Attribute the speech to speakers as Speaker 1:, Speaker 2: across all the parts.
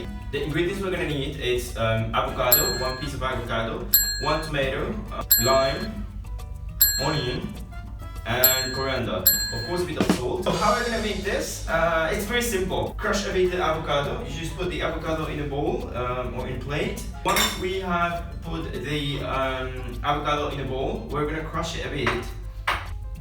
Speaker 1: recipe. The ingredients we're gonna need is avocado, 1 piece of avocado, 1 tomato, lime, onion, and coriander. Of course, a bit of salt. So how are we gonna make this? It's very simple. Crush a bit the avocado. You just put the avocado in a bowl or in a plate. Once we have put the avocado in a bowl, we're gonna crush it a bit.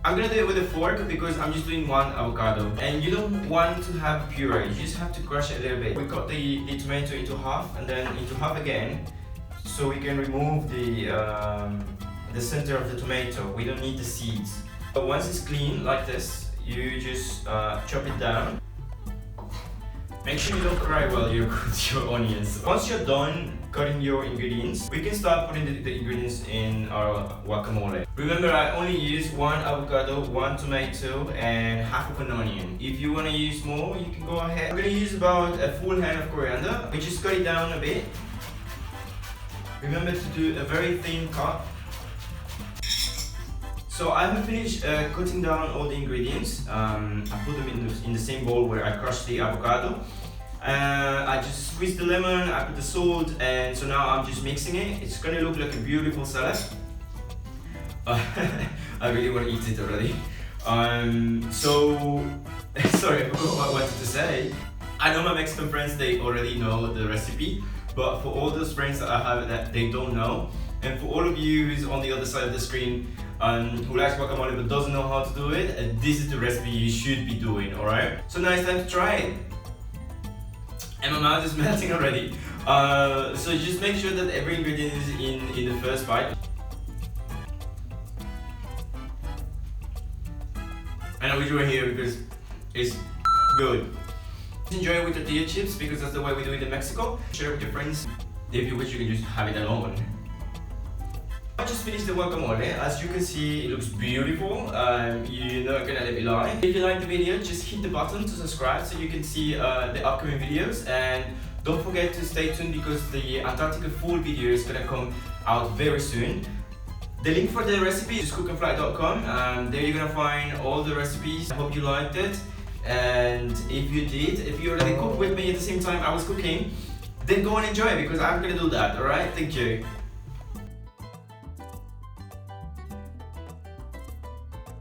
Speaker 1: I'm gonna do it with a fork because I'm just doing 1 avocado. And you don't want to have puree, you just have to crush it a little bit. We cut the tomato into half and then into half again, so we can remove the center of the tomato. We don't need the seeds. But once it's clean like this, you just chop it down. Make sure you don't cry while you cut your onions. Once you're done cutting your ingredients, we can start putting the ingredients in our guacamole. Remember, I only use 1 avocado, 1 tomato, and half of an onion. If you want to use more, you can go ahead. I'm going to use about a full hand of coriander. We just cut it down a bit. Remember to do a very thin cut. So I have finished cutting down all the ingredients. I put them in the same bowl where I crushed the avocado. I just squeezed the lemon, I put the salt, and so now I'm just mixing it. It's gonna look like a beautiful salad. I really want to eat it already. Sorry, I forgot what I wanted to say. I know my Mexican friends, they already know the recipe, but for all those friends that I have that they don't know, and for all of you who's on the other side of the screen who likes guacamole but doesn't know how to do it, this is the recipe you should be doing, alright? So now it's time to try it. And my mouth is melting already. So just make sure that every ingredient is in the first bite. And I wish you were here because it's good. Enjoy it with tortilla chips because that's the way we do it in Mexico. Share it with your friends. If you wish, you can just have it alone. I just finished the guacamole. As you can see, it looks beautiful. You're not gonna let me lie. If you like the video, just hit the button to subscribe so you can see the upcoming videos. And don't forget to stay tuned because the Antarctica full video is gonna come out very soon. The link for the recipe is cook&fly.com. There you're gonna find all the recipes. I hope you liked it. And if you did, if you already cooked with me at the same time I was cooking, then go and enjoy it because I'm gonna do that, alright? Thank you.